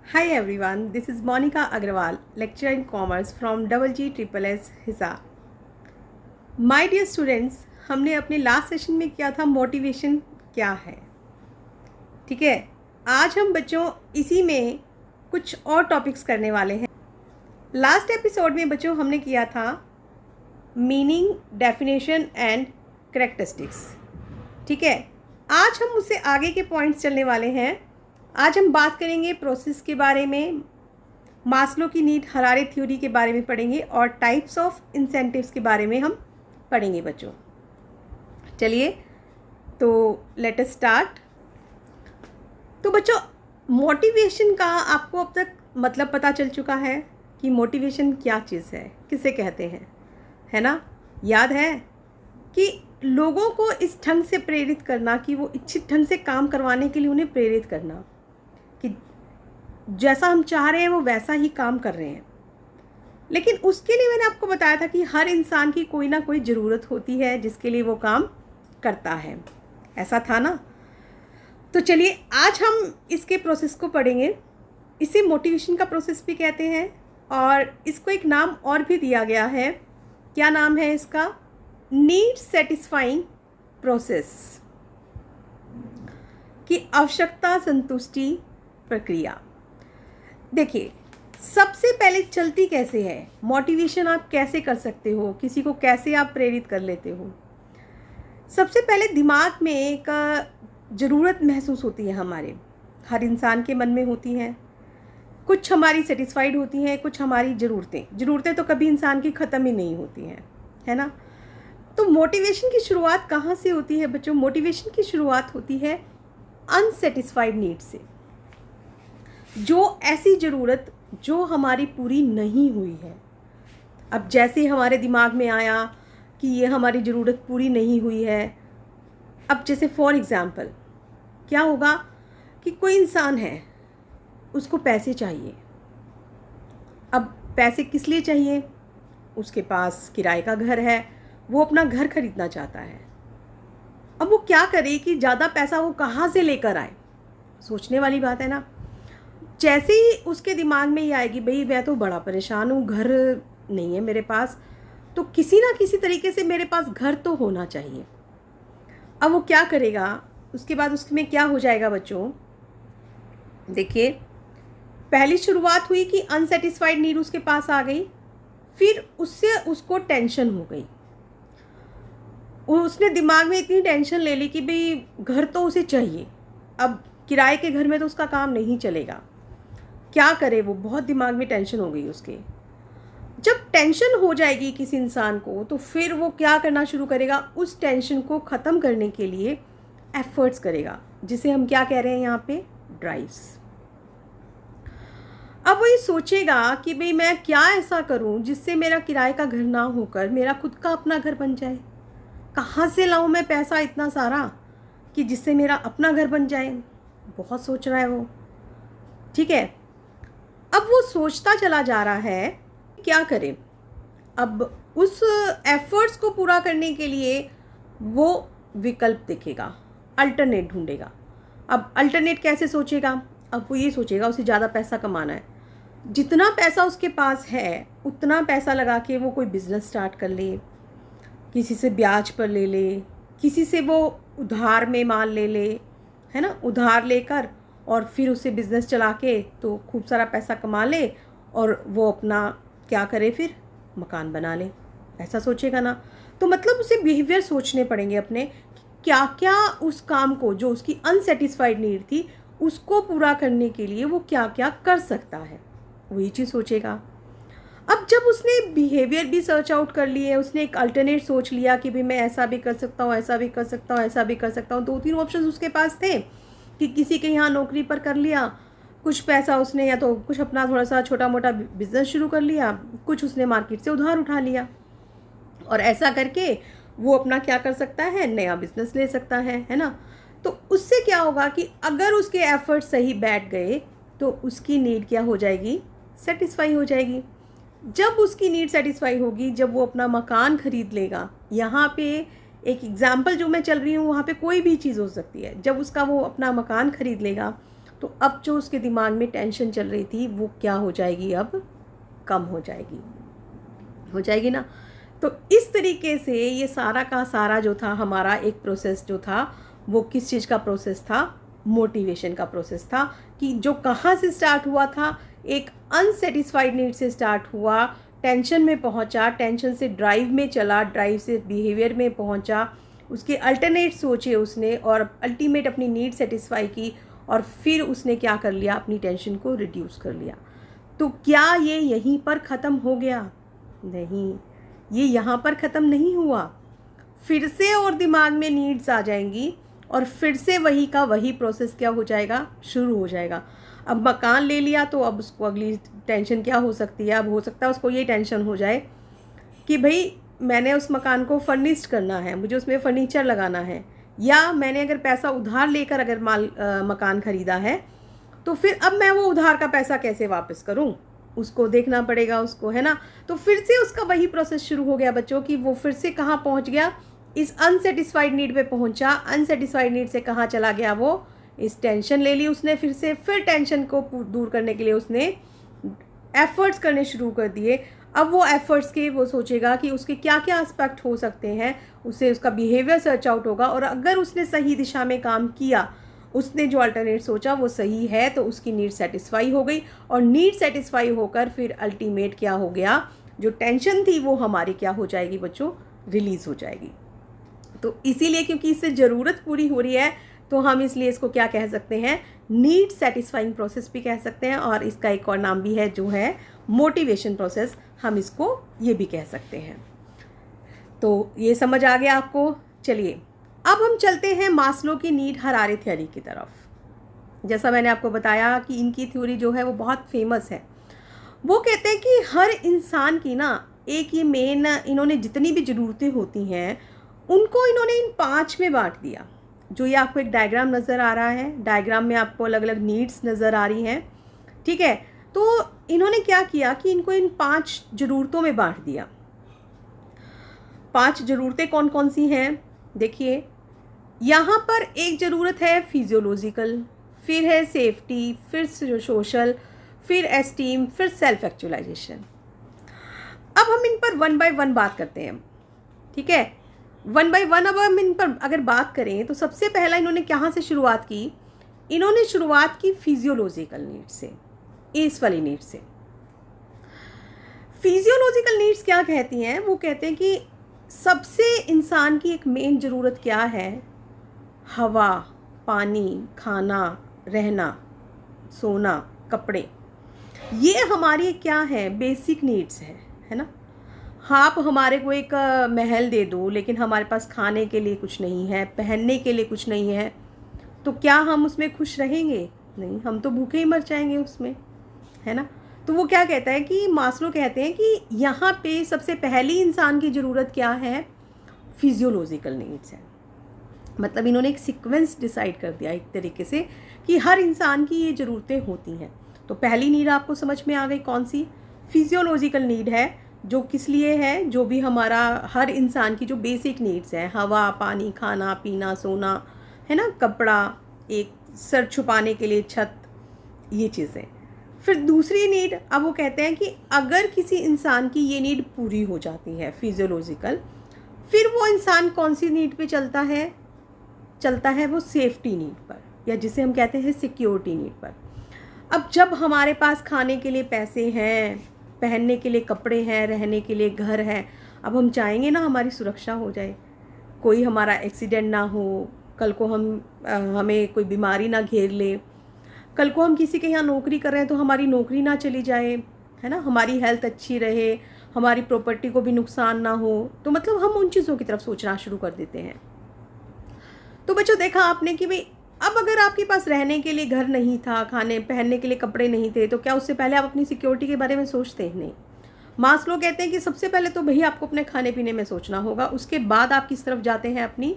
Hi everyone, this is Monica Agrawal, lecturer in commerce from GGSSS Hisar. My dear students, हमने अपने last session में किया था motivation क्या है। ठीक है, आज हम बच्चों इसी में कुछ और टॉपिक्स करने वाले हैं। लास्ट एपिसोड में बच्चों हमने किया था मीनिंग, डेफिनेशन एंड कैरेक्टरिस्टिक्स। ठीक है, आज हम उससे आगे के पॉइंट्स चलने वाले हैं। आज हम बात करेंगे प्रोसेस के बारे में, मास्लो की नीड हरारे थ्योरी के बारे में पढ़ेंगे और टाइप्स ऑफ इंसेंटिव्स के बारे में हम पढ़ेंगे बच्चों। चलिए तो लेट अस स्टार्ट। तो बच्चों, मोटिवेशन का आपको अब तक मतलब पता चल चुका है कि मोटिवेशन क्या चीज़ है, किसे कहते हैं, है ना। याद है कि लोगों को इस ढंग से प्रेरित करना कि वो इच्छित ढंग से काम करवाने के लिए उन्हें प्रेरित करना कि जैसा हम चाह रहे हैं वो वैसा ही काम कर रहे हैं। लेकिन उसके लिए मैंने आपको बताया था कि हर इंसान की कोई ना कोई ज़रूरत होती है जिसके लिए वो काम करता है। ऐसा था ना। तो चलिए आज हम इसके प्रोसेस को पढ़ेंगे। इसे मोटिवेशन का प्रोसेस भी कहते हैं और इसको एक नाम और भी दिया गया है। क्या नाम है इसका? नीड सेटिस्फाइंग प्रोसेस, की आवश्यकता संतुष्टि प्रक्रिया। देखिए, सबसे पहले चलती कैसे है मोटिवेशन, आप कैसे कर सकते हो, किसी को कैसे आप प्रेरित कर लेते हो। सबसे पहले दिमाग में एक ज़रूरत महसूस होती है, हमारे हर इंसान के मन में होती है। कुछ हमारी सेटिस्फाइड होती हैं, कुछ हमारी ज़रूरतें तो कभी इंसान की ख़त्म ही नहीं होती हैं, है ना। तो मोटिवेशन की शुरुआत कहाँ से होती है बच्चों? मोटिवेशन की शुरुआत होती है अनसेटिस्फाइड नीड से। जो ऐसी ज़रूरत जो हमारी पूरी नहीं हुई है। अब जैसे हमारे दिमाग में आया कि ये हमारी ज़रूरत पूरी नहीं हुई है। अब जैसे फॉर एग्ज़ाम्पल क्या होगा कि कोई इंसान है, उसको पैसे चाहिए। अब पैसे किस लिए चाहिए? उसके पास किराए का घर है, वो अपना घर खरीदना चाहता है। अब वो क्या करे कि ज़्यादा पैसा वो कहाँ से लेकर आए? सोचने वाली बात है ना। जैसे ही उसके दिमाग में ये आएगी, भाई मैं तो बड़ा परेशान हूँ, घर नहीं है मेरे पास, तो किसी ना किसी तरीके से मेरे पास घर तो होना चाहिए। अब वो क्या करेगा? उसके बाद उसमें क्या हो जाएगा बच्चों? देखिए, पहली शुरुआत हुई कि अनसेटिस्फाइड नीड उसके पास आ गई, फिर उससे उसको टेंशन हो गई। उसने दिमाग में इतनी टेंशन ले ली कि भाई घर तो उसे चाहिए। अब किराए के घर में तो उसका काम नहीं चलेगा, क्या करे वो? बहुत दिमाग में टेंशन हो गई उसके। जब टेंशन हो जाएगी किसी इंसान को तो फिर वो क्या करना शुरू करेगा? उस टेंशन को ख़त्म करने के लिए एफर्ट्स करेगा, जिसे हम क्या कह रहे हैं यहाँ पे? ड्राइव्स। अब वो ये सोचेगा कि भाई मैं क्या ऐसा करूँ जिससे मेरा किराए का घर ना होकर मेरा खुद का अपना घर बन जाए। कहाँ से लाऊं मैं पैसा इतना सारा कि जिससे मेरा अपना घर बन जाए? बहुत सोच रहा है वो। ठीक है, अब वो सोचता चला जा रहा है, क्या करे? अब उस एफर्ट्स को पूरा करने के लिए वो विकल्प देखेगा, अल्टरनेट ढूंढेगा। अब अल्टरनेट कैसे सोचेगा? अब वो ये सोचेगा उसे ज़्यादा पैसा कमाना है। जितना पैसा उसके पास है उतना पैसा लगा के वो कोई बिज़नेस स्टार्ट कर ले, किसी से ब्याज पर ले ले, किसी से वो उधार में माल ले ले, है ना, उधार लेकर और फिर उसे बिज़नेस चला के तो खूब सारा पैसा कमा ले और वो अपना क्या करे? फिर मकान बना ले। ऐसा सोचेगा ना। तो मतलब उसे बिहेवियर सोचने पड़ेंगे अपने, क्या क्या उस काम को जो उसकी अनसेटिस्फाइड नीड थी उसको पूरा करने के लिए वो क्या क्या कर सकता है, वही चीज़ सोचेगा। अब जब उसने बिहेवियर भी सर्च आउट कर लिए, उसने एक अल्टरनेट सोच लिया कि भाई मैं ऐसा भी कर सकता हूँ, ऐसा भी कर सकता हूँ, ऐसा भी कर सकता हूँ। 2-3 ऑप्शन उसके पास थे कि किसी के यहाँ नौकरी पर कर लिया, कुछ पैसा उसने या तो कुछ अपना थोड़ा सा छोटा मोटा बिजनेस शुरू कर लिया, कुछ उसने मार्केट से उधार उठा लिया और ऐसा करके वो अपना क्या कर सकता है? नया बिजनेस ले सकता है ना। तो उससे क्या होगा कि अगर उसके एफर्ट सही बैठ गए तो उसकी नीड क्या हो जाएगी? सेटिस्फाई हो जाएगी। जब उसकी नीड सेटिस्फाई होगी, जब वो अपना मकान खरीद लेगा, यहाँ पे एक एग्जाम्पल जो मैं चल रही हूँ, वहाँ पे कोई भी चीज़ हो सकती है। जब उसका वो अपना मकान खरीद लेगा तो अब जो उसके दिमाग में टेंशन चल रही थी वो क्या हो जाएगी, अब कम हो जाएगी ना। तो इस तरीके से ये सारा का सारा जो था हमारा एक प्रोसेस जो था वो किस चीज़ का प्रोसेस था, मोटिवेशन का प्रोसेस था, कि जो कहाँ से स्टार्ट हुआ था, एक अनसेटिस्फाइड नीड से स्टार्ट हुआ, टेंशन में पहुँचा, टेंशन से ड्राइव में चला, ड्राइव से बिहेवियर में पहुँचा, उसके अल्टरनेट सोचे उसने और अल्टीमेट अपनी नीड सेटिस्फाई की, और फिर उसने क्या कर लिया, अपनी टेंशन को रिड्यूस कर लिया। तो क्या ये यहीं पर ख़त्म हो गया? नहीं, ये यहाँ पर ख़त्म नहीं हुआ। फिर से और दिमाग में नीड्स आ जाएंगी और फिर से वही का वही प्रोसेस क्या हो जाएगा, शुरू हो जाएगा। अब मकान ले लिया तो अब उसको अगली टेंशन क्या हो सकती है, अब हो सकता है उसको ये टेंशन हो जाए कि भाई मैंने उस मकान को फर्निश्ड करना है, मुझे उसमें फर्नीचर लगाना है, या मैंने अगर पैसा उधार लेकर अगर मकान ख़रीदा है तो फिर अब मैं वो उधार का पैसा कैसे वापस करूं, उसको देखना पड़ेगा उसको, है ना। तो फिर से उसका वही प्रोसेस शुरू हो गया बच्चों की, वो फिर से कहाँ पहुंच गया, इस अनसेटिस्फाइड नीड पे पहुंचा। अनसेटिस्फाइड नीड से कहाँ चला गया, वो इस टेंशन ले ली उसने, फिर से फिर टेंशन को दूर करने के लिए उसने एफर्ट्स करने शुरू कर दिए। अब वो एफर्ट्स के वो सोचेगा कि उसके क्या क्या एस्पेक्ट हो सकते हैं, उससे उसका बिहेवियर सर्च आउट होगा, और अगर उसने सही दिशा में काम किया, उसने जो अल्टरनेट सोचा वो सही है, तो उसकी नीड सेटिस्फाई हो गई, और नीड सेटिस्फाई होकर फिर अल्टीमेट क्या हो गया, जो टेंशन थी वो हमारी क्या हो जाएगी बच्चों, रिलीज़ हो जाएगी। तो इसीलिए क्योंकि इससे ज़रूरत पूरी हो रही है तो हम इसलिए इसको क्या कह सकते हैं, नीड सेटिस्फाइंग प्रोसेस भी कह सकते हैं, और इसका एक और नाम भी है जो है मोटिवेशन प्रोसेस, हम इसको ये भी कह सकते हैं। तो ये समझ आ गया आपको। चलिए अब हम चलते हैं मास्लो की नीड हरारे थ्योरी की तरफ। जैसा मैंने आपको बताया कि इनकी थ्योरी जो है वो बहुत फेमस है। वो कहते हैं कि हर इंसान की ना एक ये मेन, इन्होंने जितनी भी ज़रूरतें होती हैं उनको इन्होंने इन 5 में बांट दिया। जो ये आपको एक डायग्राम नज़र आ रहा है, डायग्राम में आपको अलग अलग नीड्स नज़र आ रही हैं, ठीक है। तो इन्होंने क्या किया कि इनको इन 5 ज़रूरतों में बांट दिया। 5 ज़रूरतें कौन कौन सी हैं, देखिए यहाँ पर एक ज़रूरत है फिजियोलॉजिकल, फिर है सेफ्टी, फिर सोशल, फिर एस्टीम, फिर सेल्फ एक्चुअलाइजेशन। अब हम इन पर 1 बाय 1 बात करते हैं, ठीक है। 1 बाय 1 अब हम इन पर अगर बात करें तो सबसे पहला इन्होंने कहाँ से शुरुआत की, इन्होंने शुरुआत की फिजियोलॉजिकल नीड से, इस वाली नीड से। फिजियोलॉजिकल नीड्स क्या कहती हैं, वो कहते हैं कि सबसे इंसान की एक मेन ज़रूरत क्या है, हवा, पानी, खाना, रहना, सोना, कपड़े, ये हमारी क्या है, बेसिक नीड्स है ना। आप हमारे को एक महल दे दो लेकिन हमारे पास खाने के लिए कुछ नहीं है, पहनने के लिए कुछ नहीं है, तो क्या हम उसमें खुश रहेंगे? नहीं, हम तो भूखे ही मर जाएंगे उसमें, है ना। तो वो क्या कहता है कि मास्लो कहते हैं कि यहाँ पे सबसे पहली इंसान की ज़रूरत क्या है, फिजियोलॉजिकल नीड्स है। मतलब इन्होंने एक सीक्वेंस डिसाइड कर दिया एक तरीके से कि हर इंसान की ये ज़रूरतें होती हैं। तो पहली नीड आपको समझ में आ गई कौन सी, फिजियोलॉजिकल नीड है, जो किस लिए है, जो भी हमारा हर इंसान की जो बेसिक नीड्स हैं, हवा, पानी, खाना पीना, सोना, है ना, कपड़ा, एक सर छुपाने के लिए छत, ये चीज़ें। फिर दूसरी नीड, अब वो कहते हैं कि अगर किसी इंसान की ये नीड पूरी हो जाती है फिजियोलॉजिकल, फिर वो इंसान कौन सी नीड पे चलता है वो सेफ्टी नीड पर, या जिसे हम कहते हैं सिक्योरिटी नीड पर। अब जब हमारे पास खाने के लिए पैसे हैं, पहनने के लिए कपड़े हैं, रहने के लिए घर है, अब हम चाहेंगे ना हमारी सुरक्षा हो जाए, कोई हमारा एक्सीडेंट ना हो, कल को हमें कोई बीमारी ना घेर ले, कल को हम किसी के यहाँ नौकरी कर रहे हैं तो हमारी नौकरी ना चली जाए, है ना, हमारी हेल्थ अच्छी रहे, हमारी प्रॉपर्टी को भी नुकसान ना हो। तो मतलब हम उन चीज़ों की तरफ सोचना शुरू कर देते हैं। तो बच्चों देखा आपने कि भाई अब अगर आपके पास रहने के लिए घर नहीं था, खाने पहनने के लिए कपड़े नहीं थे, तो क्या उससे पहले आप अपनी सिक्योरिटी के बारे में सोचते नहीं। मास्लो कहते हैं कि सबसे पहले तो भैया आपको अपने खाने पीने में सोचना होगा, उसके बाद आप किस तरफ जाते हैं, अपनी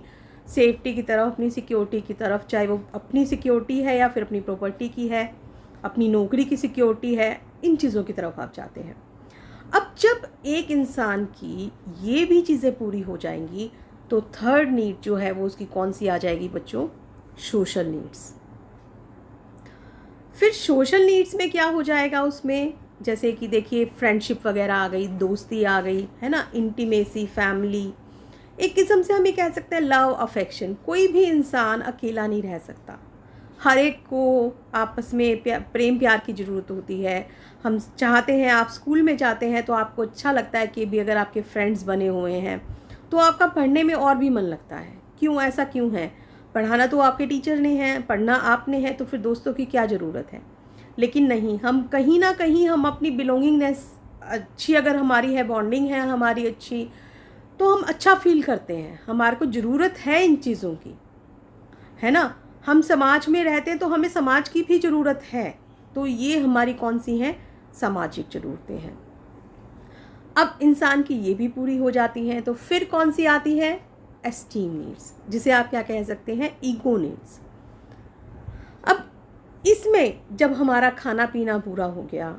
सेफ्टी की तरफ, अपनी सिक्योरिटी की तरफ, चाहे वो अपनी सिक्योरिटी है या फिर अपनी प्रॉपर्टी की है, अपनी नौकरी की सिक्योरिटी है, इन चीज़ों की तरफ आप जाते हैं। अब जब एक इंसान की ये भी चीज़ें पूरी हो जाएंगी तो थर्ड नीड जो है वो उसकी कौन सी आ जाएगी बच्चों, सोशल नीड्स। फिर सोशल नीड्स में क्या हो जाएगा उसमें, जैसे कि देखिए फ्रेंडशिप वगैरह आ गई, दोस्ती आ गई, है ना, इंटीमेसी, फैमिली, एक किस्म से हम ये कह सकते हैं लव अफेक्शन। कोई भी इंसान अकेला नहीं रह सकता, हर एक को आपस में प्रेम प्यार की ज़रूरत होती है। हम चाहते हैं, आप स्कूल में जाते हैं तो आपको अच्छा लगता है कि भी अगर आपके फ्रेंड्स बने हुए हैं तो आपका पढ़ने में और भी मन लगता है। क्यों, ऐसा क्यों है? पढ़ाना तो आपके टीचर ने है, पढ़ना आपने है, तो फिर दोस्तों की क्या ज़रूरत है? लेकिन नहीं, हम कहीं ना कहीं हम अपनी बिलोंगिंगनेस अच्छी अगर हमारी है, बॉन्डिंग है हमारी अच्छी, तो हम अच्छा फील करते हैं। हमारे को ज़रूरत है इन चीज़ों की, है ना। हम समाज में रहते हैं तो हमें समाज की भी ज़रूरत है। तो ये हमारी कौन सी हैं? सामाजिक ज़रूरतें हैं। अब इंसान की ये भी पूरी हो जाती हैं तो फिर कौन सी आती है? एस्टीम नीड्स, जिसे आप क्या कह सकते हैं? Ego needs. अब इसमें जब हमारा खाना पीना पूरा हो गया,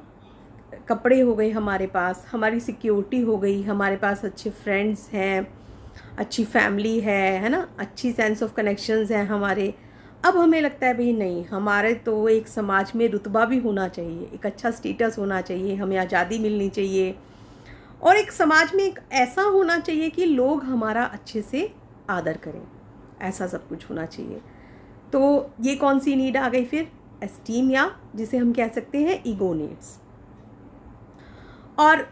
कपड़े हो गए हमारे पास, हमारी सिक्योरिटी हो गई, हमारे पास अच्छे फ्रेंड्स हैं, अच्छी फैमिली है ना, अच्छी सेंस ऑफ कनेक्शंस हैं हमारे, अब हमें लगता है भाई नहीं, हमारे तो एक समाज में रुतबा भी होना चाहिए, एक अच्छा स्टेटस होना चाहिए, हमें आज़ादी मिलनी चाहिए, और एक समाज में एक ऐसा होना चाहिए कि लोग हमारा अच्छे से आदर करें, ऐसा सब कुछ होना चाहिए। तो ये कौन सी नीड आ गई फिर? एस्टीम, या जिसे हम कह सकते हैं ईगो नीड्स। और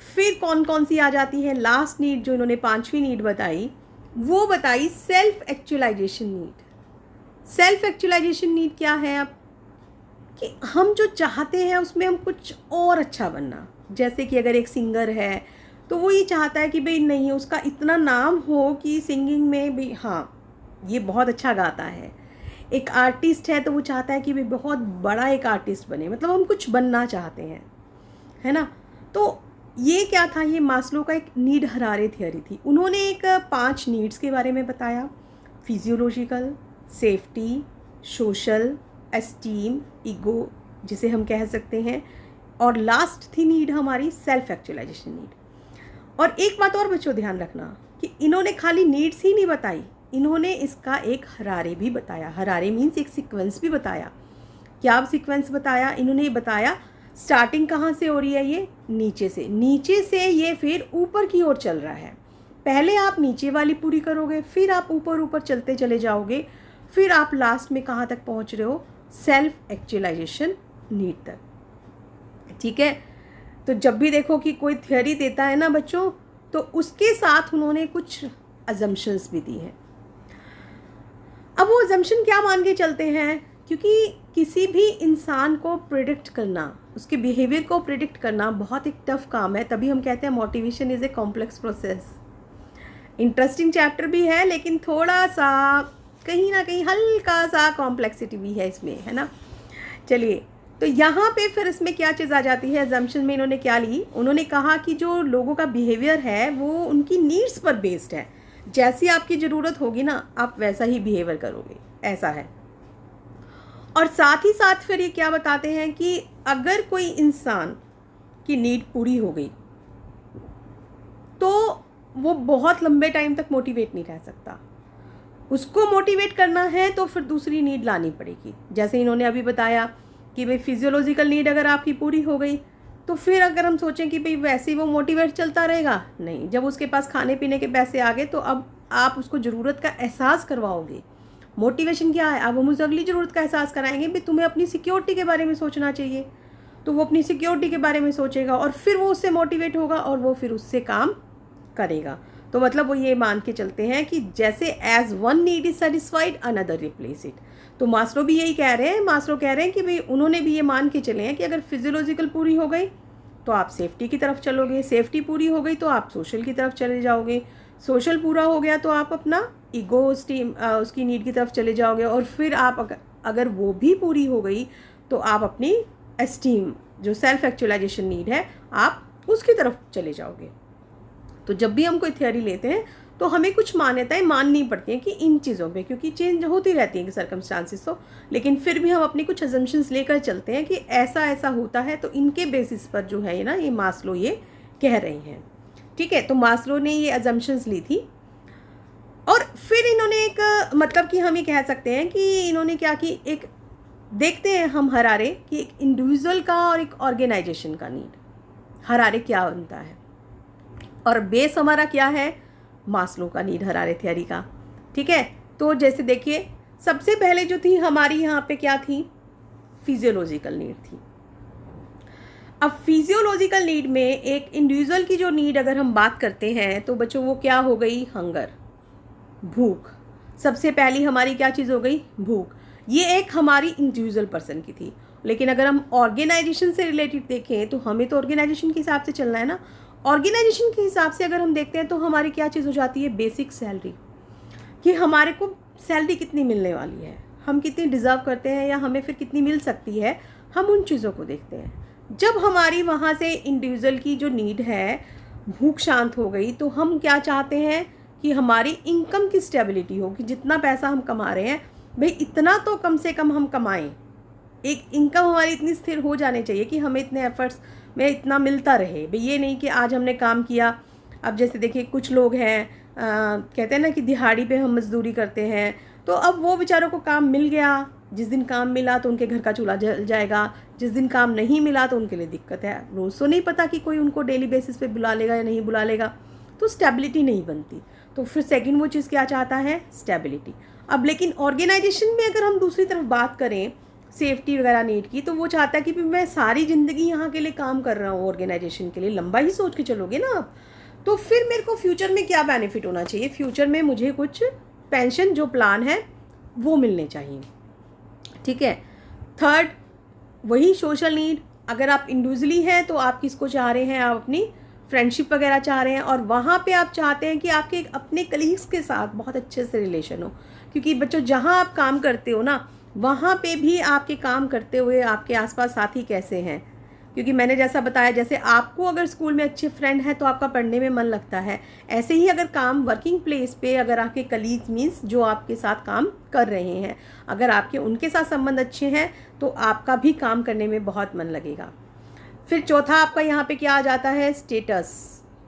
फिर कौन कौन सी आ जाती है? लास्ट नीड जो इन्होंने पांचवी नीड बताई, वो बताई self actualisation need. Self actualisation need क्या है? अब कि हम जो चाहते हैं उसमें हम कुछ और अच्छा बनना। जैसे कि अगर एक सिंगर है तो वो ये चाहता है कि भाई नहीं, उसका इतना नाम हो कि सिंगिंग में भी, हाँ, ये बहुत अच्छा गाता है। एक आर्टिस्ट है तो वो चाहता है कि भाई बहुत बड़ा एक आर्टिस्ट बने, मतलब हम कुछ बनना चाहते हैं, है ना। तो ये क्या था? ये मास्लो का एक नीड हरारे थियोरी थी। उन्होंने एक 5 नीड्स के बारे में बताया: physiological, safety, social, esteem, ego जिसे हम कह सकते हैं, और लास्ट थी नीड हमारी सेल्फ एक्चुअलाइजेशन नीड। और एक बात और बच्चों ध्यान रखना कि इन्होंने खाली नीड्स ही नहीं बताई, इन्होंने इसका एक हरारे भी बताया। हरारे मीन्स एक सीक्वेंस भी बताया। क्या सीक्वेंस बताया? इन्होंने ये बताया स्टार्टिंग कहाँ से हो रही है? ये नीचे से, नीचे से ये फिर ऊपर की ओर चल रहा है। पहले आप नीचे वाली पूरी करोगे, फिर आप ऊपर ऊपर चलते चले जाओगे, फिर आप लास्ट में कहाँ तक पहुँच रहे हो? सेल्फ एक्चुअलाइजेशन नीड तक। ठीक है। तो जब भी देखो कि कोई थ्योरी देता है ना बच्चों, तो उसके साथ उन्होंने कुछ अजम्पशंस भी दी हैं। अब वो अजम्पशन क्या मान के चलते हैं? क्योंकि किसी भी इंसान को प्रिडिक्ट करना, उसके बिहेवियर को प्रिडिक्ट करना बहुत एक टफ काम है। तभी हम कहते हैं motivation is a complex process. Interesting chapter भी है, लेकिन थोड़ा सा कहीं ना कहीं हल्का सा कॉम्प्लेक्सिटी भी है इसमें, है ना। चलिए, तो यहाँ पे फिर इसमें क्या चीज़ आ जाती है? अजम्पशन में इन्होंने क्या ली? उन्होंने कहा कि जो लोगों का बिहेवियर है वो उनकी नीड्स पर बेस्ड है। जैसी आपकी ज़रूरत होगी ना, आप वैसा ही बिहेवियर करोगे, ऐसा है। और साथ ही साथ फिर ये क्या बताते हैं कि अगर कोई इंसान की नीड पूरी हो गई तो वो बहुत लंबे टाइम तक मोटिवेट नहीं रह सकता। उसको मोटिवेट करना है तो फिर दूसरी नीड लानी पड़ेगी। जैसे इन्होंने अभी बताया कि भाई फिजियोलॉजिकल नीड अगर आपकी पूरी हो गई तो फिर अगर हम सोचें कि भाई वैसे ही वो मोटिवेट चलता रहेगा, नहीं, जब उसके पास खाने पीने के पैसे आ गए तो अब आप उसको ज़रूरत का एहसास करवाओगे। मोटिवेशन क्या है? अब हम उसे अगली ज़रूरत का एहसास कराएंगे, भाई तुम्हें अपनी सिक्योरिटी के बारे में सोचना चाहिए, तो वो अपनी सिक्योरिटी के बारे में सोचेगा और फिर वो उससे मोटिवेट होगा और वो फिर उससे काम करेगा। तो मतलब वो ये मान के चलते हैं कि जैसे as one need is satisfied another replace it. तो मास्लो भी यही कह रहे हैं। मास्लो कह रहे हैं कि भाई उन्होंने भी ये मान के चले हैं कि अगर फिजियोलॉजिकल पूरी हो गई तो आप सेफ्टी की तरफ चलोगे, सेफ्टी पूरी हो गई तो आप सोशल की तरफ चले जाओगे, सोशल पूरा हो गया तो आप अपना ईगो स्टीम उसकी नीड की तरफ चले जाओगे, और फिर आप अगर वो भी पूरी हो गई तो आप अपनी एस्टीम जो सेल्फ एक्चुअलाइजेशन नीड है आप उसकी तरफ चले जाओगे। तो जब भी हम कोई थ्योरी लेते हैं तो हमें कुछ मान्यताएं माननी पड़ती हैं कि इन चीज़ों पे, क्योंकि चेंज होती रहती है सर्कमस्टांसिस तो, लेकिन फिर भी हम अपनी कुछ अजम्पशंस लेकर चलते हैं कि ऐसा ऐसा होता है, तो इनके बेसिस पर जो है ना ये मास्लो ये कह रहे हैं। ठीक है, तो मास्लो ने ये अजम्पशंस ली थी और फिर इन्होंने एक मतलब कि हम ये कह सकते हैं कि इन्होंने क्या कि एक देखते हैं हम हरारे कि एक इंडिविजुअल का और एक ऑर्गेनाइजेशन का नीड, हरारे क्या बनता है, और बेस हमारा क्या है, मास्लो का नीड, हरारे थ्योरी का। ठीक है, तो जैसे देखिए सबसे पहले जो थी हमारी यहाँ पे क्या थी, फिजियोलॉजिकल नीड थी। अब फिजियोलॉजिकल नीड में एक इंडिविजुअल की जो नीड अगर हम बात करते हैं तो बच्चों वो क्या हो गई, हंगर, भूख। सबसे पहली हमारी क्या चीज़ हो गई, भूख। ये एक हमारी इंडिविजुअल पर्सन की थी। लेकिन अगर हम ऑर्गेनाइजेशन से रिलेटेड देखें तो हमें तो ऑर्गेनाइजेशन के हिसाब से चलना है ना। ऑर्गेनाइजेशन के हिसाब से अगर हम देखते हैं तो हमारी क्या चीज़ हो जाती है, बेसिक सैलरी, कि हमारे को सैलरी कितनी मिलने वाली है, हम कितनी डिज़र्व करते हैं या हमें फिर कितनी मिल सकती है, हम उन चीज़ों को देखते हैं। जब हमारी वहाँ से इंडिविजुअल की जो नीड है, भूख शांत हो गई, तो हम क्या चाहते हैं कि हमारी इनकम की स्टेबिलिटी हो, कि जितना पैसा हम कमा रहे हैं भाई इतना तो कम से कम हम कमाएं। एक इनकम हमारी इतनी स्थिर हो जानी चाहिए कि हमें इतने एफर्ट्स में इतना मिलता रहे। भाई ये नहीं कि आज हमने काम किया, अब जैसे देखिए कुछ लोग हैं कहते हैं ना कि दिहाड़ी पे हम मजदूरी करते हैं, तो अब वो बेचारों को काम मिल गया, जिस दिन काम मिला तो उनके घर का चूल्हा जल जाएगा, जिस दिन काम नहीं मिला तो उनके लिए दिक्कत है। रोज़ तो नहीं पता कि कोई उनको डेली बेसिस पे बुला लेगा या नहीं बुला लेगा, तो स्टेबिलिटी नहीं बनती। तो फिर सेकंड वो चीज़ क्या चाहता है, स्टेबिलिटी। अब लेकिन ऑर्गेनाइजेशन में अगर हम दूसरी तरफ बात करें सेफ्टी वगैरह नीड की, तो वो चाहता है कि मैं सारी ज़िंदगी यहाँ के लिए काम कर रहा हूँ ऑर्गेनाइजेशन के लिए, लंबा ही सोच के चलोगे ना आप, तो फिर मेरे को फ्यूचर में क्या बेनिफिट होना चाहिए, फ्यूचर में मुझे कुछ पेंशन जो प्लान है वो मिलने चाहिए। ठीक है। थर्ड वही सोशल नीड, अगर आप इंडिविजुअली हैं तो आप किसको चाह रहे हैं, आप अपनी फ्रेंडशिप वगैरह चाह रहे हैं, और वहाँ पे आप चाहते हैं कि आपके अपने कलीग्स के साथ बहुत अच्छे से रिलेशन हो, क्योंकि बच्चों जहाँ आप काम करते हो ना वहाँ पे भी आपके काम करते हुए आपके आसपास साथी कैसे हैं, क्योंकि मैंने जैसा बताया, जैसे आपको अगर स्कूल में अच्छे फ्रेंड हैं तो आपका पढ़ने में मन लगता है, ऐसे ही अगर काम वर्किंग प्लेस पे अगर आपके कलीग्स मीन्स जो आपके साथ काम कर रहे हैं, अगर आपके उनके साथ संबंध अच्छे हैं तो आपका भी काम करने में बहुत मन लगेगा। फिर चौथा आपका यहाँ पे क्या आ जाता है, स्टेटस,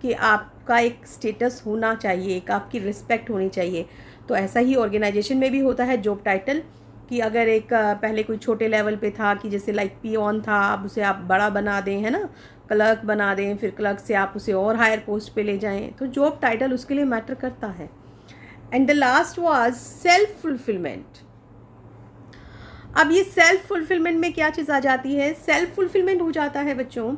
कि आपका एक स्टेटस होना चाहिए, एक आपकी रिस्पेक्ट होनी चाहिए। तो ऐसा ही ऑर्गेनाइजेशन में भी होता है, जॉब टाइटल, कि अगर एक पहले कोई छोटे लेवल पे था कि जैसे लाइक पियोन था, अब उसे आप बड़ा बना दें, है ना, क्लर्क बना दें, फिर क्लर्क से आप उसे और हायर पोस्ट पे ले जाएं, तो जॉब टाइटल उसके लिए मैटर करता है। And the last was self fulfilment. अब ये सेल्फ फुलफिलमेंट में क्या चीज़ आ जाती है, सेल्फ फुलफिलमेंट हो जाता है बच्चों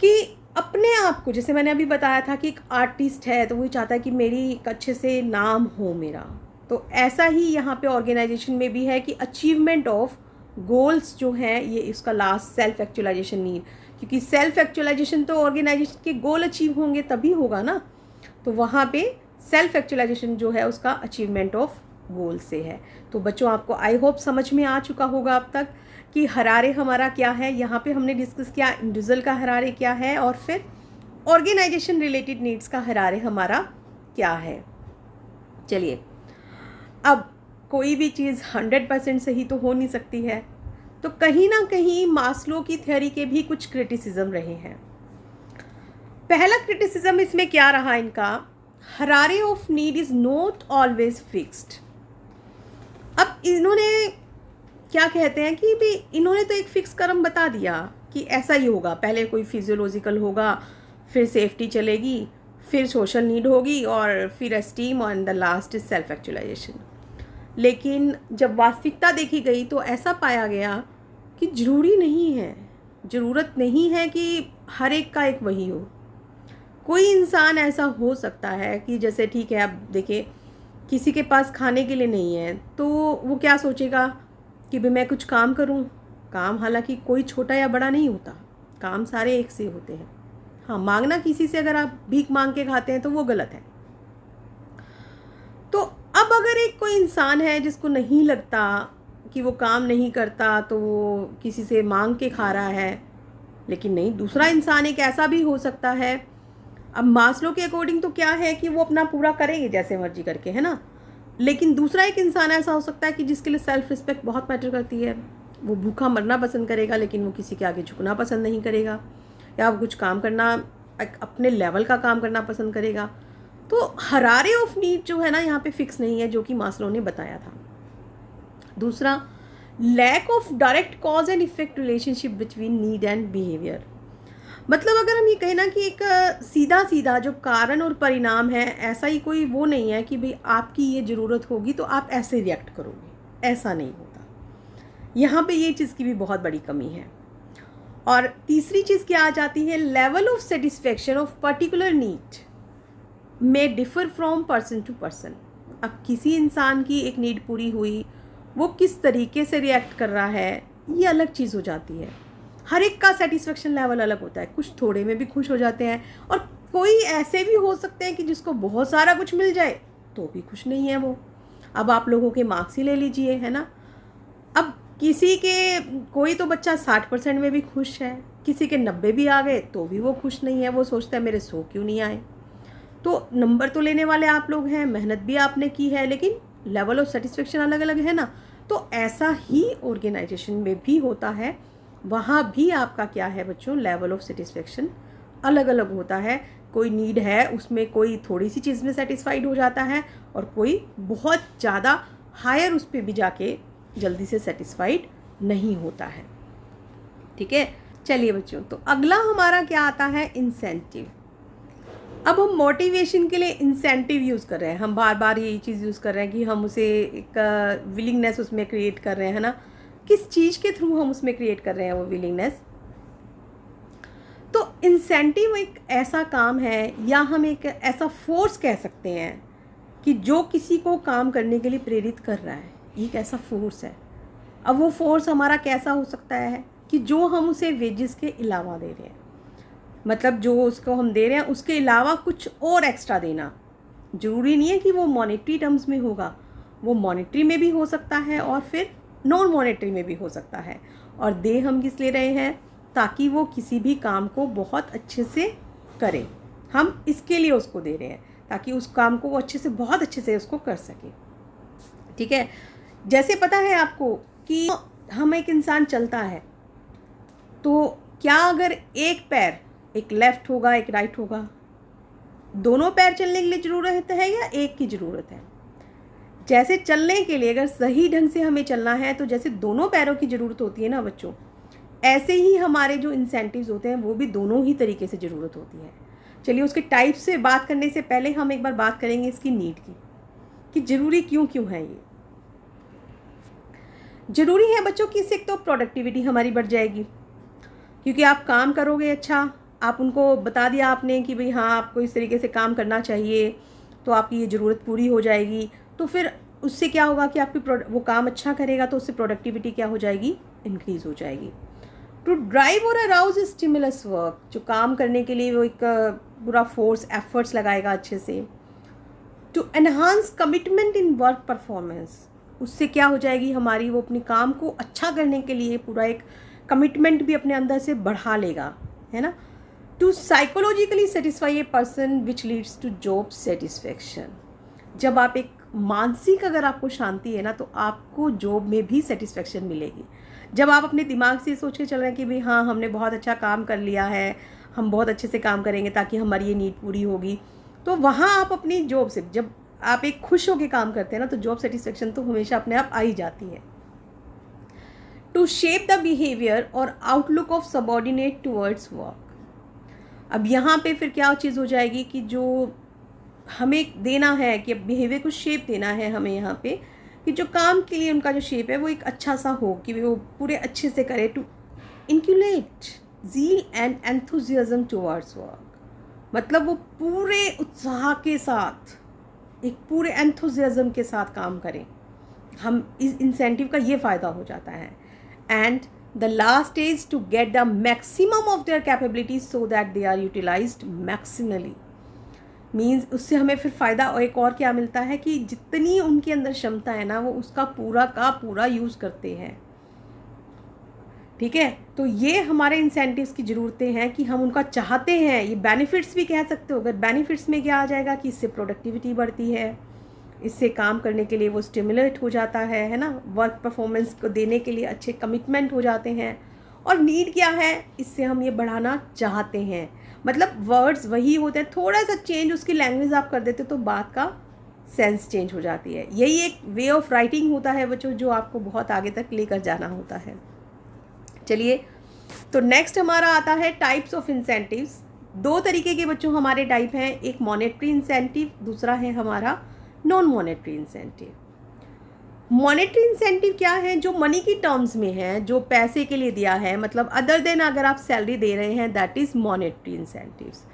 कि अपने आप को, जैसे मैंने अभी बताया था कि एक आर्टिस्ट है तो वो चाहता है कि मेरी एक अच्छे से नाम हो मेरा, तो ऐसा ही यहाँ पे ऑर्गेनाइजेशन में भी है कि अचीवमेंट ऑफ गोल्स जो हैं, ये इसका लास्ट सेल्फ एक्चुअलाइजेशन नीड, क्योंकि सेल्फ एक्चुअलाइजेशन तो ऑर्गेनाइजेशन के गोल अचीव होंगे तभी होगा ना, तो वहाँ पे सेल्फ एक्चुअलाइजेशन जो है उसका अचीवमेंट ऑफ गोल से है। तो बच्चों आपको आई होप समझ में आ चुका होगा अब तक कि हरारे हमारा क्या है। यहाँ पे हमने डिस्कस किया इंडिविजुअल का हरारे क्या है और फिर ऑर्गेनाइजेशन रिलेटेड नीड्स का हरारे हमारा क्या है। चलिए, अब कोई भी चीज़ 100% सही तो हो नहीं सकती है, तो कहीं ना कहीं मास्लो की थ्योरी के भी कुछ क्रिटिसिज्म रहे हैं। पहला क्रिटिसिज्म इसमें क्या रहा इनका, Harare of need is not always fixed. अब इन्होंने क्या कहते हैं कि भी इन्होंने तो एक फिक्स क्रम बता दिया कि ऐसा ही होगा, पहले कोई फिजियोलॉजिकल होगा, फिर सेफ्टी चलेगी, फिर सोशल नीड होगी और फिर एस्टीम और the last is self actualisation. लेकिन जब वास्तविकता देखी गई तो ऐसा पाया गया कि ज़रूरी नहीं है, ज़रूरत नहीं है कि हर एक का एक वही हो। कोई इंसान ऐसा हो सकता है कि जैसे ठीक है, अब देखिए किसी के पास खाने के लिए नहीं है तो वो क्या सोचेगा कि भाई मैं कुछ काम करूं। काम हालांकि कोई छोटा या बड़ा नहीं होता, काम सारे एक से होते हैं। हाँ, मांगना किसी से, अगर आप भीख मांग के खाते हैं तो वो गलत है। तो अब अगर एक कोई इंसान है जिसको नहीं लगता कि वो काम नहीं करता तो वो किसी से मांग के खा रहा है, लेकिन नहीं, दूसरा इंसान एक ऐसा भी हो सकता है। अब मास्लो के अकॉर्डिंग तो क्या है कि वो अपना पूरा करेंगे जैसे मर्जी करके, है ना, लेकिन दूसरा एक इंसान ऐसा हो सकता है कि जिसके लिए सेल्फ रिस्पेक्ट बहुत मैटर करती है। वो भूखा मरना पसंद करेगा लेकिन वो किसी के आगे झुकना पसंद नहीं करेगा, या वो कुछ काम करना, अपने लेवल का काम करना पसंद करेगा। तो हरारे ऑफ नीड जो है ना यहाँ पे फिक्स नहीं है, जो कि मास्लो ने बताया था। दूसरा lack of direct cause and effect relationship between need and behaviour. मतलब अगर हम ये कहें ना कि एक सीधा सीधा जो कारण और परिणाम है, ऐसा ही कोई वो नहीं है कि भाई आपकी ये ज़रूरत होगी तो आप ऐसे रिएक्ट करोगे, ऐसा नहीं होता। यहाँ पे ये चीज़ की भी बहुत बड़ी कमी है। और तीसरी चीज़ क्या आ जाती है, level of satisfaction of particular need में differ from person to person. अब किसी इंसान की एक नीड पूरी हुई, वो किस तरीके से रिएक्ट कर रहा है, ये अलग चीज़ हो जाती है। हर एक का सेटिस्फेक्शन लेवल अलग होता है, कुछ थोड़े में भी खुश हो जाते हैं, और कोई ऐसे भी हो सकते हैं कि जिसको बहुत सारा कुछ मिल जाए तो भी खुश नहीं है वो। अब आप लोगों के मार्क्स ही ले लीजिए, है ना। अब किसी के कोई तो बच्चा 60% में भी खुश है, किसी के 90 भी आ गए तो भी वो खुश नहीं है, वो सोचता है मेरे 100 क्यों नहीं आए। तो नंबर तो लेने वाले आप लोग हैं, मेहनत भी आपने की है, लेकिन लेवल ऑफ सेटिस्फेक्शन अलग अलग है ना। तो ऐसा ही ऑर्गेनाइजेशन में भी होता है, वहाँ भी आपका क्या है बच्चों, लेवल ऑफ सेटिस्फेक्शन अलग अलग होता है। कोई नीड है उसमें कोई थोड़ी सी चीज़ में सेटिस्फाइड हो जाता है, और कोई बहुत ज़्यादा हायर उस पर भी जाके जल्दी से सेटिस्फाइड नहीं होता है। ठीक है, चलिए बच्चों, तो अगला हमारा क्या आता है, इंसेंटिव। अब हम मोटिवेशन के लिए इंसेंटिव यूज़ कर रहे हैं, हम बार बार यही चीज़ यूज़ कर रहे हैं कि हम उसे एक विलिंगनेस उसमें क्रिएट कर रहे हैं, है ना। किस चीज़ के थ्रू हम उसमें क्रिएट कर रहे हैं वो विलिंगनेस। तो इंसेंटिव एक ऐसा काम है, या हम एक ऐसा फोर्स कह सकते हैं कि जो किसी को काम करने के लिए प्रेरित कर रहा है, एक ऐसा फोर्स है। अब वो फोर्स हमारा कैसा हो सकता है कि जो हम उसे वेजेस के अलावा दे रहे हैं, मतलब जो उसको हम दे रहे हैं उसके अलावा कुछ और एक्स्ट्रा देना। ज़रूरी नहीं है कि वो मॉनेटरी टर्म्स में होगा, वो मॉनेटरी में भी हो सकता है और फिर नॉन मॉनेटरी में भी हो सकता है। और दे हम किस ले रहे हैं, ताकि वो किसी भी काम को बहुत अच्छे से करे, हम इसके लिए उसको दे रहे हैं ताकि उस काम को वो अच्छे से, बहुत अच्छे से उसको कर सके। ठीक है, जैसे पता है आपको कि हम एक इंसान चलता है, तो क्या अगर एक पैर, एक लेफ़्ट होगा एक राइट होगा, दोनों पैर चलने के लिए ज़रूरत है या एक की ज़रूरत है। जैसे चलने के लिए अगर सही ढंग से हमें चलना है तो जैसे दोनों पैरों की ज़रूरत होती है ना बच्चों, ऐसे ही हमारे जो इंसेंटिव्स होते हैं वो भी दोनों ही तरीके से ज़रूरत होती है। चलिए, उसके टाइप से बात करने से पहले हम एक बार बात करेंगे इसकी नीड की, कि ज़रूरी क्यों क्यों है ये। ज़रूरी है बच्चों कि इससे तो प्रोडक्टिविटी हमारी बढ़ जाएगी, क्योंकि आप काम करोगे अच्छा, आप उनको बता दिया आपने कि भाई हाँ आपको इस तरीके से काम करना चाहिए, तो आपकी ये ज़रूरत पूरी हो जाएगी। तो फिर उससे क्या होगा कि आपकी वो काम अच्छा करेगा, तो उससे प्रोडक्टिविटी क्या हो जाएगी, इंक्रीज़ हो जाएगी। टू ड्राइव और अराउज स्टिमुलस वर्क, जो काम करने के लिए वो एक पूरा फोर्स एफर्ट्स लगाएगा अच्छे से। To enhance commitment in work performance, उससे क्या हो जाएगी हमारी, वो अपने काम को अच्छा करने के लिए पूरा एक कमिटमेंट भी अपने अंदर से बढ़ा लेगा, है ना। To psychologically satisfy a person which leads to job satisfaction, जब आप एक मानसिक अगर आपको शांति है ना, तो आपको जॉब में भी सेटिस्फेक्शन मिलेगी। जब आप अपने दिमाग से सोच के चल रहे हैं कि भाई हाँ हमने बहुत अच्छा काम कर लिया है, हम बहुत अच्छे से काम करेंगे ताकि हमारी ये नीड पूरी होगी, तो वहाँ आप अपनी जॉब से, जब आप एक खुश होकर काम करते हैं ना, तो जॉब सेटिस्फेक्शन तो हमेशा अपने आप आ ही जाती है। टू शेप द बिहेवियर और outlook of subordinate towards work, अब यहाँ पे फिर क्या चीज़ हो जाएगी कि जो हमें देना है कि बिहेवियर को शेप देना है हमें यहाँ पे, कि जो काम के लिए उनका जो शेप है वो एक अच्छा सा हो, कि वो पूरे अच्छे से करे। To inculcate zeal and enthusiasm towards work, मतलब वो पूरे उत्साह के साथ, एक पूरे एंथुजियाज्म के साथ काम करें। हम इस इंसेंटिव का ये फ़ायदा हो जाता है। And the last is to get the maximum of their capabilities so that they are utilised maximally, means उससे हमें फिर फ़ायदा और एक और क्या मिलता है कि जितनी उनके अंदर क्षमता है ना, वो उसका पूरा का पूरा यूज़ करते हैं। ठीक है, तो ये हमारे इंसेंटिव्स की ज़रूरतें हैं कि हम उनका चाहते हैं। ये बेनिफिट्स भी कह सकते हो। अगर बेनिफिट्स में क्या आ जाएगा कि इससे प्रोडक्टिविटी बढ़ती है, इससे काम करने के लिए वो स्टिमुलेट हो जाता है ना, वर्क परफॉर्मेंस को देने के लिए अच्छे कमिटमेंट हो जाते हैं। और नीड क्या है, इससे हम ये बढ़ाना चाहते हैं। मतलब वर्ड्स वही होते हैं, थोड़ा सा चेंज उसकी लैंग्वेज आप कर देते तो बात का सेंस चेंज हो जाती है। यही एक वे ऑफ राइटिंग होता है बच्चों, जो आपको बहुत आगे तक लेकर जाना होता है। चलिए, तो नेक्स्ट हमारा आता है टाइप्स ऑफ इंसेंटिव्स। दो तरीके के बच्चों हमारे टाइप हैं, एक मॉनेटरी इंसेंटिव, दूसरा है हमारा non monetary incentive. Monetary incentive क्या है? जो मनी की टर्म्स में है, जो पैसे के लिए दिया है, मतलब अदर देन अगर आप सैलरी दे रहे हैं, that is monetary incentives.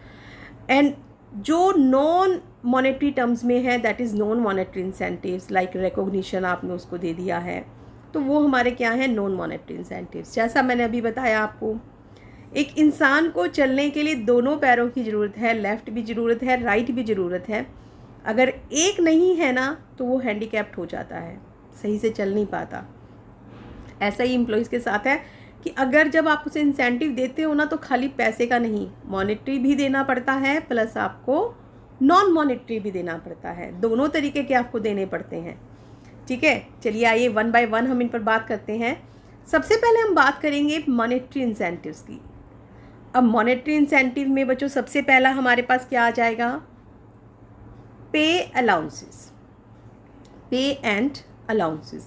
And जो नॉन मॉनेटरी टर्म्स में है, that is non monetary incentives, like recognition आपने उसको दे दिया है, तो वो हमारे क्या है? Non monetary incentives. जैसा मैंने अभी बताया आपको, एक इंसान को चलने के लिए दोनों पैरों की ज़रूरत है, लेफ़्ट भी ज़रूरत है, राइट भी ज़रूरत है। अगर एक नहीं है ना, तो वो हैंडीकैप्ड हो जाता है, सही से चल नहीं पाता। ऐसा ही एम्प्लॉयज़ के साथ है कि अगर जब आप उसे इंसेंटिव देते हो ना, तो खाली पैसे का नहीं, मॉनेटरी भी देना पड़ता है, प्लस आपको नॉन मॉनेटरी भी देना पड़ता है। दोनों तरीके के आपको देने पड़ते हैं। ठीक है, चलिए आइए वन बाय वन हम इन पर बात करते हैं। सबसे पहले हम बात करेंगे मॉनेटरी इंसेंटिव्स की। अब मॉनेटरी इंसेंटिव में बच्चों सबसे पहला हमारे पास क्या आ जाएगा? पे अलाउंसेस, पे एंड अलाउंसेस।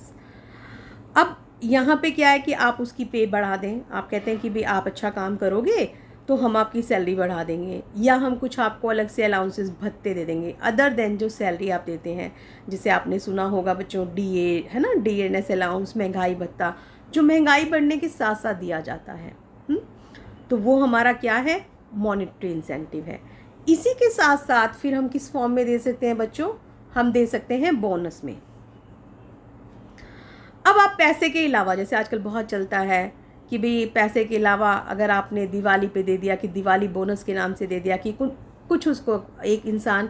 अब यहाँ पे क्या है कि आप उसकी पे बढ़ा दें। आप कहते हैं कि भाई आप अच्छा काम करोगे तो हम आपकी सैलरी बढ़ा देंगे, या हम कुछ आपको अलग से अलाउंसेस भत्ते दे देंगे अदर देन जो सैलरी आप देते हैं। जिसे आपने सुना होगा बच्चों, डीए है ना, डीएनएस अलाउंस, महंगाई भत्ता, जो महंगाई बढ़ने के साथ साथ दिया जाता है। तो वो हमारा क्या है? मॉनेटरी इंसेंटिव है। इसी के साथ साथ फिर हम किस फॉर्म में दे सकते हैं बच्चों? हम दे सकते हैं बोनस में। अब आप पैसे के अलावा, जैसे आजकल बहुत चलता है कि भाई पैसे के अलावा अगर आपने दिवाली पे दे दिया, कि दिवाली बोनस के नाम से दे दिया, कि कुछ उसको, एक इंसान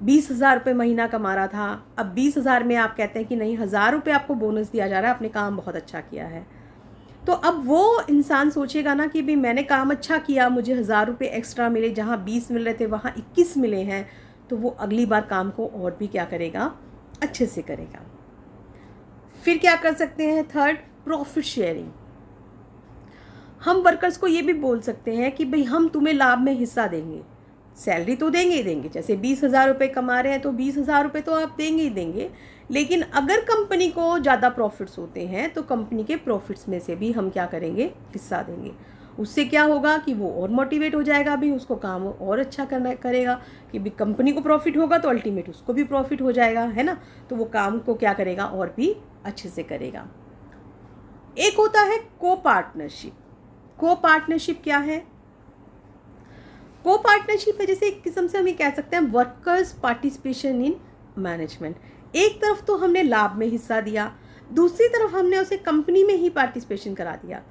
20,000 रुपये महीना कमा रहा था, अब 20,000 में आप कहते हैं कि नहीं 1,000 रुपये आपको बोनस दिया जा रहा है, आपने काम बहुत अच्छा किया है। तो अब वो इंसान सोचेगा ना कि भाई मैंने काम अच्छा किया, मुझे 1,000 रुपये एक्स्ट्रा मिले, जहाँ 20 मिल रहे थे वहाँ 21 मिले हैं, तो वो अगली बार काम को और भी क्या करेगा? अच्छे से करेगा। फिर क्या कर सकते हैं? Third, profit sharing. हम वर्कर्स को ये भी बोल सकते हैं कि भाई हम तुम्हें लाभ में हिस्सा देंगे, सैलरी तो देंगे ही देंगे। जैसे 20,000 रुपये कमा रहे हैं तो 20,000 रुपये तो आप देंगे ही देंगे, लेकिन अगर कंपनी को ज़्यादा प्रॉफिट्स होते हैं तो कंपनी के प्रॉफिट्स में से भी हम क्या करेंगे? हिस्सा देंगे। उससे क्या होगा कि वो और मोटिवेट हो जाएगा, भी उसको काम और अच्छा करना करेगा, कि भी कंपनी को प्रॉफिट होगा तो अल्टीमेट उसको भी प्रॉफिट हो जाएगा, है ना। तो वो काम को क्या करेगा? और भी अच्छे से करेगा। एक होता है को पार्टनरशिप। को पार्टनरशिप क्या है? को पार्टनरशिप है जैसे एक किस्म से हम ये कह सकते हैं वर्कर्स पार्टिसिपेशन इन मैनेजमेंट। एक तरफ तो हमने लाभ में हिस्सा दिया, दूसरी तरफ हमने उसे कंपनी में ही पार्टिसिपेशन करा दिया,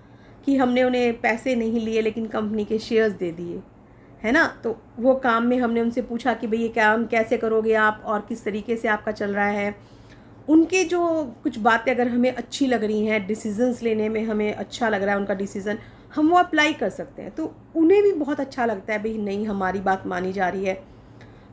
कि हमने उन्हें पैसे नहीं लिए लेकिन कंपनी के शेयर्स दे दिए, है ना। तो वो काम में हमने उनसे पूछा कि भाई ये काम कैसे करोगे आप और किस तरीके से आपका चल रहा है। उनके जो कुछ बातें अगर हमें अच्छी लग रही हैं, डिसीजंस लेने में हमें अच्छा लग रहा है उनका डिसीज़न, हम वो अप्लाई कर सकते हैं। तो उन्हें भी बहुत अच्छा लगता है भाई नहीं हमारी बात मानी जा रही है,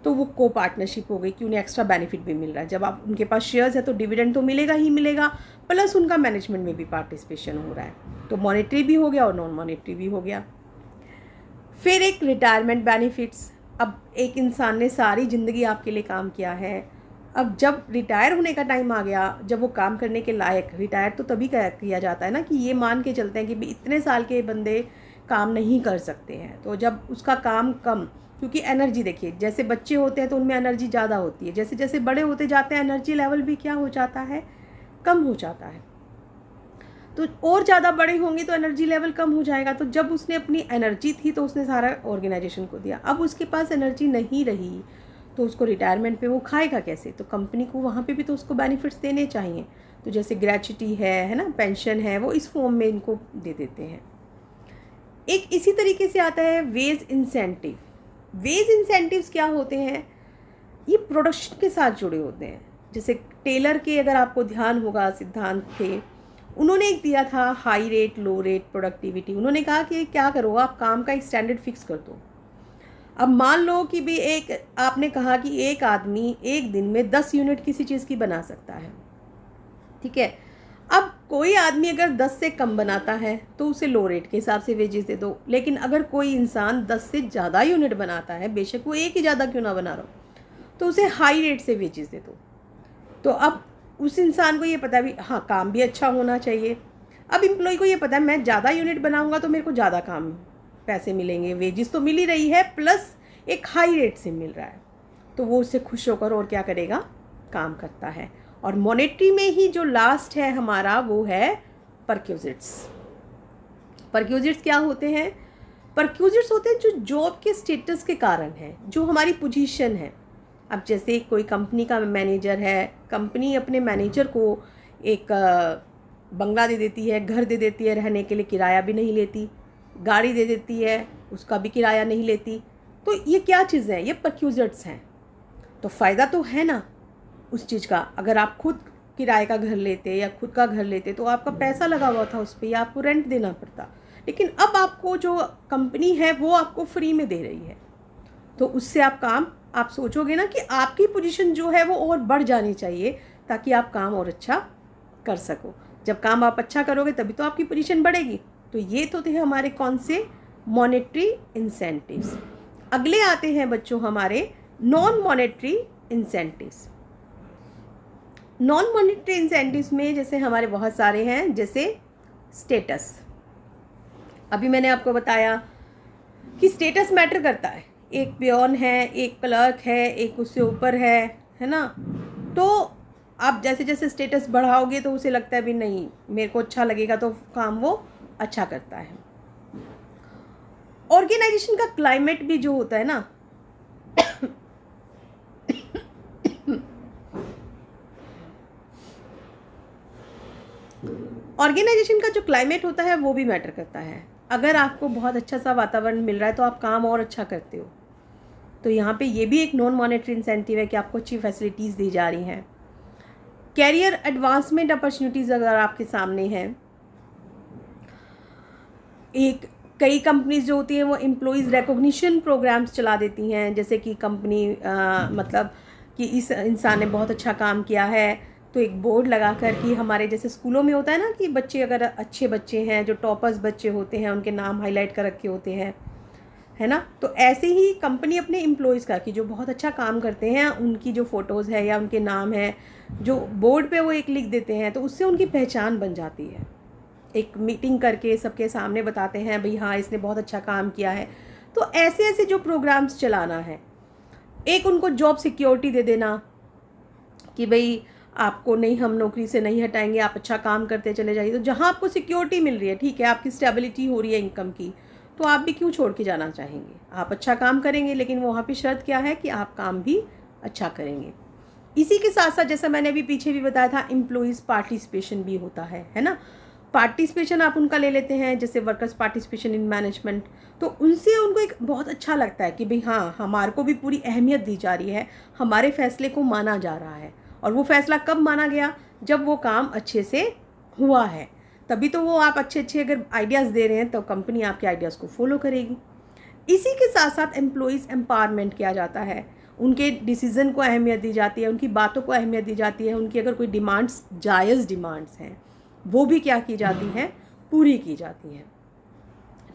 तो वो को पार्टनरशिप हो गई कि उन्हें एक्स्ट्रा बेनिफिट भी मिल रहा है। जब आप उनके पास शेयर्स है तो डिविडेंड तो मिलेगा ही मिलेगा, प्लस उनका मैनेजमेंट में भी पार्टिसिपेशन हो रहा है। तो मॉनेटरी भी हो गया और नॉन मॉनेटरी भी हो गया। फिर एक रिटायरमेंट बेनिफिट्स। अब एक इंसान ने सारी ज़िंदगी आपके लिए काम किया है, अब जब रिटायर होने का टाइम आ गया, जब वो काम करने के लायक, रिटायर तो तभी किया जाता है ना, कि ये मान के चलते हैं कि भी इतने साल के बंदे काम नहीं कर सकते हैं, तो जब उसका काम कम, क्योंकि एनर्जी देखिए, जैसे बच्चे होते हैं तो उनमें एनर्जी ज़्यादा होती है, जैसे जैसे बड़े होते जाते हैं एनर्जी लेवल भी क्या हो जाता है? कम हो जाता है। तो और ज़्यादा बड़े होंगे तो एनर्जी लेवल कम हो जाएगा। तो जब उसने अपनी एनर्जी थी तो उसने सारा ऑर्गेनाइजेशन को दिया, अब उसके पास एनर्जी नहीं रही तो उसको रिटायरमेंट पे वो खाएगा कैसे? तो कंपनी को वहाँ पे भी तो उसको बेनिफिट्स देने चाहिए। तो जैसे ग्रेच्युटी है ना, पेंशन है, वो इस फॉर्म में इनको दे देते हैं। एक इसी तरीके से आता है वेज इंसेंटिव। वेज इंसेंटिव्स क्या होते हैं? ये प्रोडक्शन के साथ जुड़े होते हैं। जैसे टेलर के अगर आपको ध्यान होगा सिद्धांत थे, उन्होंने एक दिया था हाई रेट लो रेट प्रोडक्टिविटी। उन्होंने कहा कि क्या करो, आप काम का एक स्टैंडर्ड फिक्स कर दो। अब मान लो कि भी एक आपने कहा कि एक आदमी एक दिन में 10 यूनिट किसी चीज़ की बना सकता है, ठीक है। अब कोई आदमी अगर 10 से कम बनाता है तो उसे लो रेट के हिसाब से वेजेस दे दो, लेकिन अगर कोई इंसान 10 से ज़्यादा यूनिट बनाता है, बेशक वो एक ही ज़्यादा क्यों ना बना रहा हो, तो उसे हाई रेट से वेजेस दे दो। तो अब उस इंसान को ये पता भी, हाँ काम भी अच्छा होना चाहिए। अब एम्प्लॉय को ये पता है मैं ज़्यादा यूनिट बनाऊंगा तो मेरे को ज़्यादा काम पैसे मिलेंगे, वेजेस तो मिल ही रही है प्लस एक हाई रेट से मिल रहा है, तो वो उससे खुश होकर और क्या करेगा, काम करता है। और मॉनेटरी में ही जो लास्ट है हमारा वो है परक्यूजिट्स। परक्यूजिट्स क्या होते हैं? परक्यूजिट्स होते हैं जो जॉब के स्टेटस के कारण है, जो हमारी पोजीशन है। अब जैसे कोई कंपनी का मैनेजर है, कंपनी अपने मैनेजर को एक बंगला दे देती है, घर दे देती है, रहने के लिए किराया भी नहीं लेती, गाड़ी दे देती है, उसका भी किराया नहीं लेती। तो ये क्या चीज़ है? ये परक्यूजिट्स हैं। तो फ़ायदा तो है ना उस चीज़ का। अगर आप खुद किराए का घर लेते या खुद का घर लेते तो आपका पैसा लगा हुआ था उस पर, या आपको रेंट देना पड़ता। लेकिन अब आपको जो कंपनी है वो आपको फ्री में दे रही है, तो उससे आप सोचोगे ना कि आपकी पोजीशन जो है वो और बढ़ जानी चाहिए ताकि आप काम और अच्छा कर सको। जब काम आप अच्छा करोगे तभी तो आपकी पोजीशन बढ़ेगी। तो ये तो थे हमारे कौन से? Monetary incentives. अगले आते हैं बच्चों हमारे non monetary incentives. Non monetary incentives में जैसे हमारे बहुत सारे हैं, जैसे स्टेटस। अभी मैंने आपको बताया कि स्टेटस मैटर करता है। एक पियोन है, एक क्लर्क है, एक उससे ऊपर है ना। तो आप जैसे जैसे स्टेटस बढ़ाओगे तो उसे लगता है भी नहीं मेरे को अच्छा लगेगा, तो काम वो अच्छा करता है। ऑर्गेनाइजेशन का क्लाइमेट भी जो होता है ना ऑर्गेनाइजेशन का जो क्लाइमेट होता है वो भी मैटर करता है। अगर आपको बहुत अच्छा सा वातावरण मिल रहा है तो आप काम और अच्छा करते हो। तो यहाँ पे ये भी एक नॉन मॉनेटरी इंसेंटिव है कि आपको अच्छी फैसिलिटीज़ दी जा रही हैं। कैरियर एडवांसमेंट अपॉर्चुनिटीज़ अगर आपके सामने हैं, कई कंपनीज जो होती हैं वो एम्प्लॉइज़ रिकॉग्निशन प्रोग्राम्स चला देती हैं, जैसे कि कंपनी मतलब कि इस इंसान ने बहुत अच्छा काम किया है तो एक बोर्ड लगा कर कि हमारे जैसे स्कूलों में होता है ना कि बच्चे अगर अच्छे बच्चे हैं, जो टॉपर्स बच्चे होते हैं, उनके नाम हाईलाइट कर रखे होते हैं, है ना। तो ऐसे ही कंपनी अपने एम्प्लॉइज़ का कि जो बहुत अच्छा काम करते हैं उनकी जो फ़ोटोज़ है या उनके नाम है जो बोर्ड पे वो एक लिख देते हैं, तो उससे उनकी पहचान बन जाती है। एक मीटिंग करके सबके सामने बताते हैं भाई हाँ इसने बहुत अच्छा काम किया है। तो ऐसे ऐसे जो प्रोग्राम्स चलाना है। एक उनको जॉब सिक्योरिटी दे देना कि भाई आपको नहीं, हम नौकरी से नहीं हटाएंगे, आप अच्छा काम करते चले जाइए। तो जहाँ आपको सिक्योरिटी मिल रही है, ठीक है, आपकी स्टेबिलिटी हो रही है इनकम की, तो आप भी क्यों छोड़ के जाना चाहेंगे? आप अच्छा काम करेंगे, लेकिन वहाँ पे शर्त क्या है कि आप काम भी अच्छा करेंगे। इसी के साथ साथ जैसा मैंने अभी पीछे भी बताया था, एम्प्लॉइज़ पार्टिसिपेशन भी होता है ना। पार्टिसिपेशन आप उनका ले लेते हैं, जैसे वर्कर्स पार्टिसिपेशन इन मैनेजमेंट, तो उनसे उनको एक बहुत अच्छा लगता है कि भाई हाँ हमारे को भी पूरी अहमियत दी जा रही है, हमारे फैसले को माना जा रहा है। और वो फैसला कब माना गया? जब वो काम अच्छे से हुआ है, तभी तो वो आप अच्छे अगर आइडियाज़ दे रहे हैं तो कंपनी आपके आइडियाज़ को फॉलो करेगी। इसी के साथ साथ एम्प्लॉइज़ एम्पावरमेंट किया जाता है, उनके डिसीज़न को अहमियत दी जाती है, उनकी बातों को अहमियत दी जाती है, उनकी अगर कोई डिमांड्स जायज़ डिमांड्स हैं वो भी क्या की जाती हैं, पूरी की जाती हैं।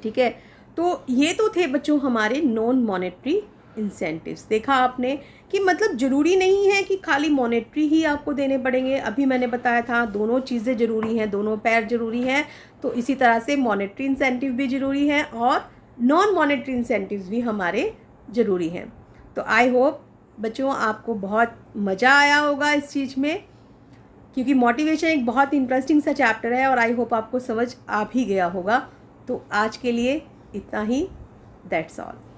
ठीक है, तो ये तो थे बच्चों हमारे नॉन मॉनेटरी इंसेंटिव्स। देखा आपने कि मतलब ज़रूरी नहीं है कि खाली मॉनेटरी ही आपको देने पड़ेंगे। अभी मैंने बताया था दोनों चीज़ें ज़रूरी हैं, दोनों पैर ज़रूरी हैं। तो इसी तरह से मॉनेटरी इंसेंटिव भी ज़रूरी हैं और नॉन मॉनेटरी इंसेंटिव्स भी हमारे ज़रूरी हैं। तो आई होप बच्चों आपको बहुत मज़ा आया होगा इस चीज़ में, क्योंकि मोटिवेशन एक बहुत इंटरेस्टिंग सा चैप्टर है और आई होप आपको समझ आ भी गया होगा। तो आज के लिए इतना ही, दैट्स ऑल।